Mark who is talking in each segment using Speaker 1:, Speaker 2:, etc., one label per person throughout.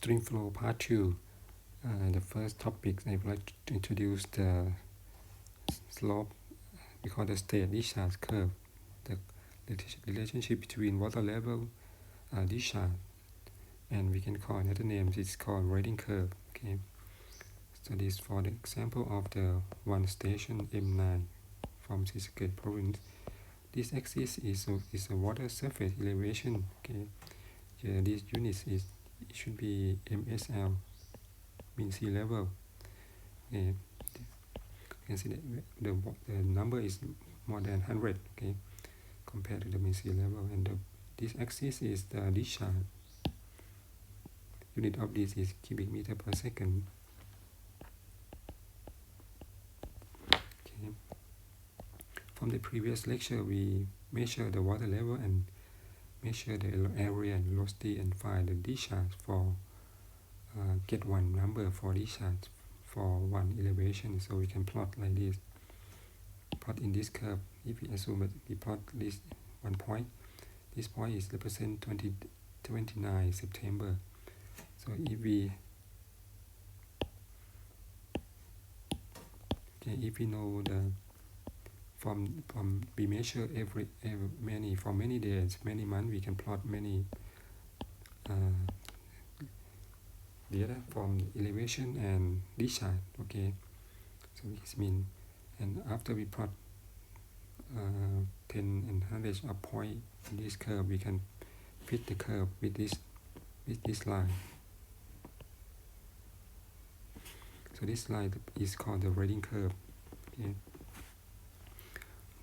Speaker 1: Stream flow part 2. The first topic I would like to introduce the slope, we call the state discharge curve, the relationship between water level, discharge, and we can call another name, it's called rating curve. Okay, so this for the example of the one station M9 from Sisket province. This axis is a water surface elevation. Okay, this unit it should be MSL, mean sea level. Okay, you can see that the number is more than 100. Okay, compared to the mean sea level, and this axis is the discharge. Unit of this is cubic meter per second. Okay. From the previous lecture, we measure the water level and measure the area and velocity and find the discharge for get one number for discharge for one elevation. So we can plot like this. Plot in this curve. If we assume that we plot this one point, this point is represent 29 September. So if we know the from we measure every many for many days, many months, we can plot many data from elevation and discharge. Okay, so this means, and after we plot 10 and hundreds of point in this curve, we can fit the curve with this line. So this line is called the rating curve. Okay.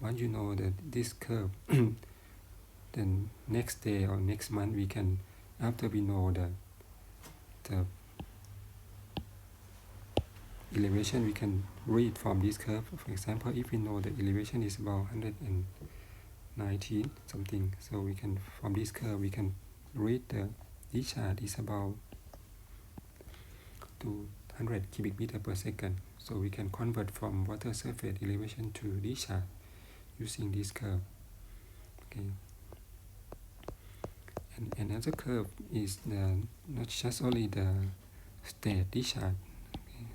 Speaker 1: Once you know that this curve, then next day or next month we can, after we know the elevation, we can read from this curve. For example, if we know the elevation is about 119 something, so we can, from this curve we can read the discharge is about 200 cubic meter per second. So we can convert from water surface elevation to discharge using this curve. Okay. And another curve is not just only the state discharge. Okay.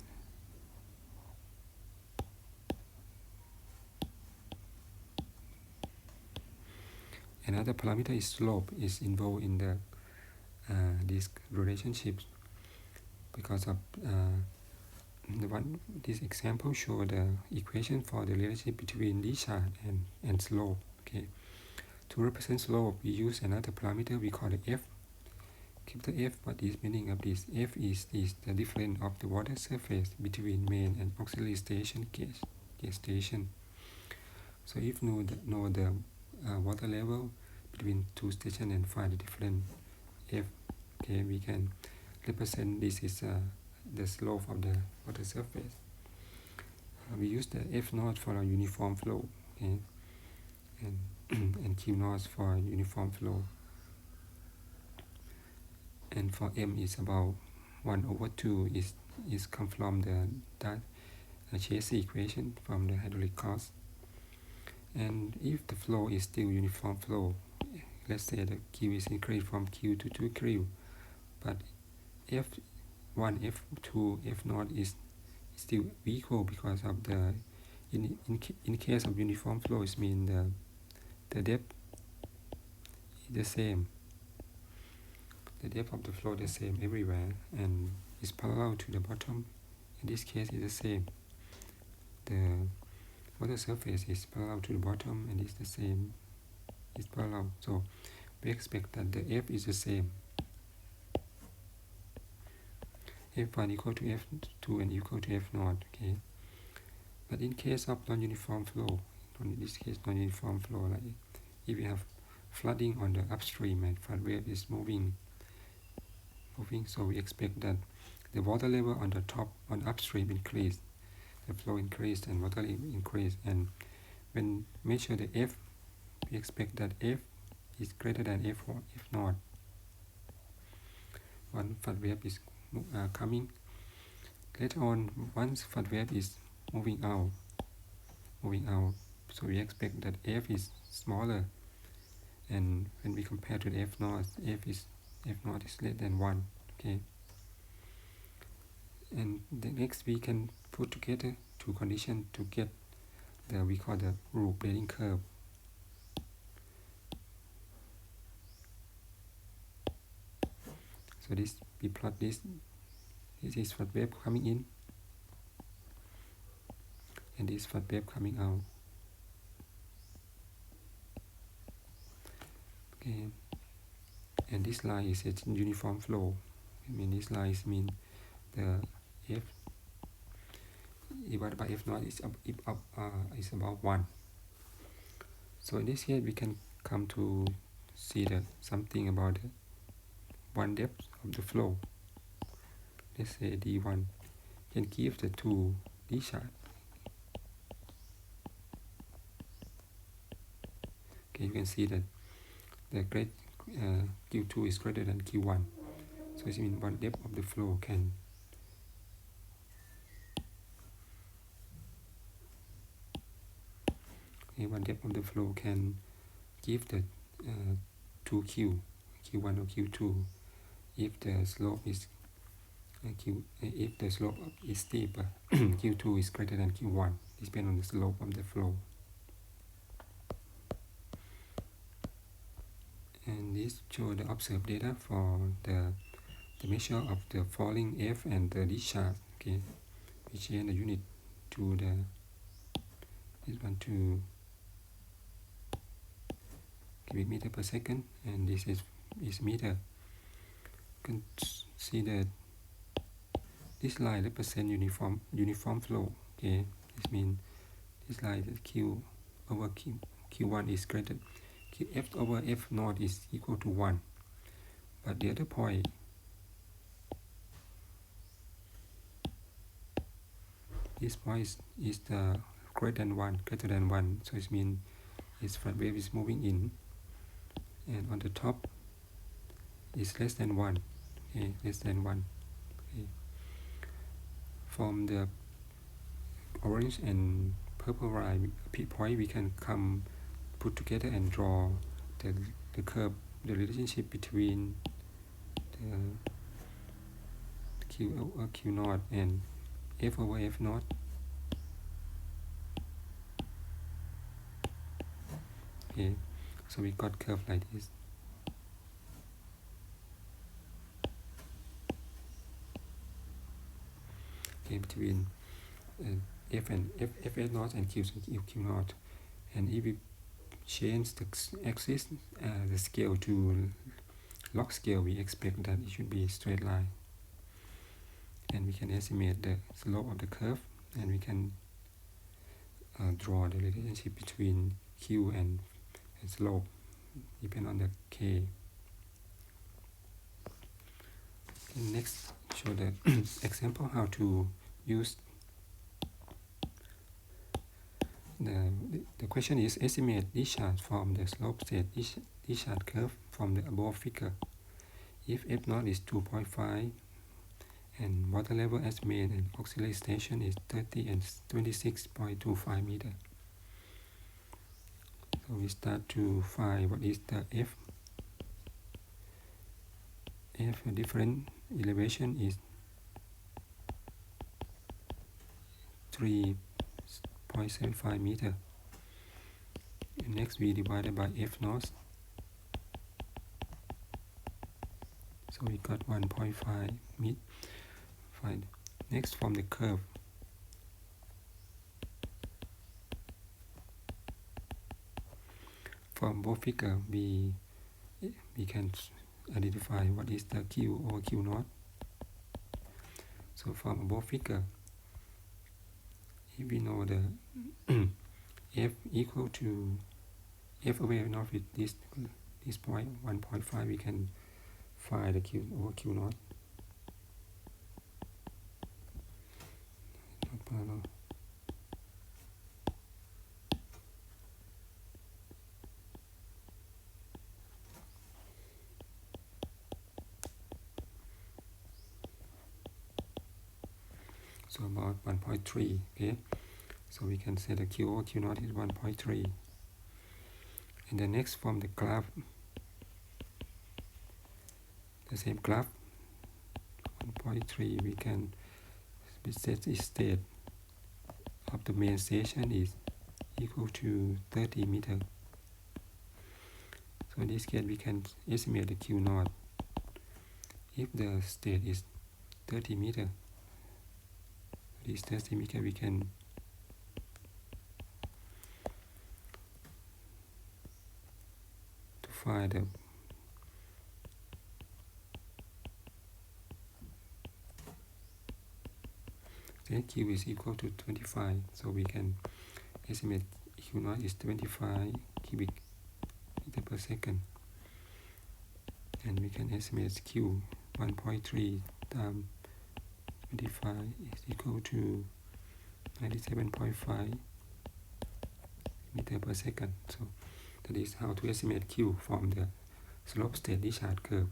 Speaker 1: Another parameter is slope is involved in the these relationships because of this example show the equation for the relationship between discharge and slope. Okay, to represent slope we use another parameter we call the F. Keep the F. What is meaning of this? F is the difference of the water surface between main and auxiliary station gauge station. So if know the water level between two stations and find the different F, okay, we can represent this is the slope of the water surface. We use the F naught for a uniform flow, okay, and Q naught for uniform flow, and for M is about 1/2 is come from that Chase equation from the hydraulic cost. And if the flow is still uniform flow, let's say the Q is increased from Q to 2Q, but F1, F2, F0 is still equal because of the in case of uniform flow, it means the depth is the same. The depth of the flow is the same everywhere and is parallel to the bottom. In this case, is the same. The water surface is parallel to the bottom and is the same. It's parallel. So we expect that the F is the same. F1 equal to F2 and equal to F0. Okay. But in case of non-uniform flow, in this case non-uniform flow, like if you have flooding on the upstream and flood wave is moving, so we expect that the water level on the top on upstream increase, the flow increased and water level increase, and when measure the F, we expect that F is greater than F0. One flood wave is coming. Later on, once flood wave is moving out, so we expect that F is smaller, and when we compare to the F0, F0 is less than 1. Okay, And the next we can put together two conditions to get the we call the rule braiding curve. So this we plot this is flat wave coming in and this flat wave coming out. Okay, and this line is a uniform flow. I mean this line means the F divided by F naught is is about 1. So in this case we can come to see that something about the one depth of the flow. Let's say D1 can give the two discharge. Okay, you can see that the grade Q2 is greater than Q1. So it means one depth of the flow can one depth of the flow can give the 2Q, Q1 or Q2 if the slope is if the slope is steep, Q2 is greater than Q1, depending on the slope of the flow. And this shows the observed data for the measure of the falling F and the discharge. Okay, we change the unit to the this one to cubic meter per second, and this is meter. You can see that this line represents uniform flow. Okay, this means this line is Q over Q1 is greater. F over F naught is equal to 1. But the other point, this point is the greater than 1. So it means its flat wave is moving in, and on the top is less than 1. Okay, less than 1. Okay. From the orange and purple line point, we can put together and draw the curve, the relationship between the Q over Q naught and F over F naught. Okay, so we got curve like this. Okay, between F and F naught and Q naught, and if we change the axis, the scale to log scale, we expect that it should be a straight line, and we can estimate the slope of the curve, and we can draw the relationship between Q and slope depend on the K. Okay, next, show the example how to use the question is estimate discharge from the slope state discharge curve from the above figure. If F naught is 2.5 and water level estimate and auxiliary station is 30 and 26.25 meter. So we start to find what is the F. Different elevation is 3.75 meter. And next we divided by F naught. So we got 1.5 meter. Next, from the curve, from both figure we can identify what is the Q or Q naught. So from both figure, if we know the F equal to F over F naught with this point 1.5, we can find the Q over Q naught. So about 1.3. Okay, so we can say the Q over Q naught is 1.3. And the next, from the graph, the same graph 1.3, we can steady state of the main station is equal to 30 meters. So in this case we can estimate the Q naught. If the state is 30 meters, this 30 meters we can to find the state Q is equal to 25, so we can estimate Q naught is 25 cubic meter per second, and we can estimate Q 1.3 times 25 is equal to 97.5 meter per second. So that is how to estimate Q from the slope state discharge curve.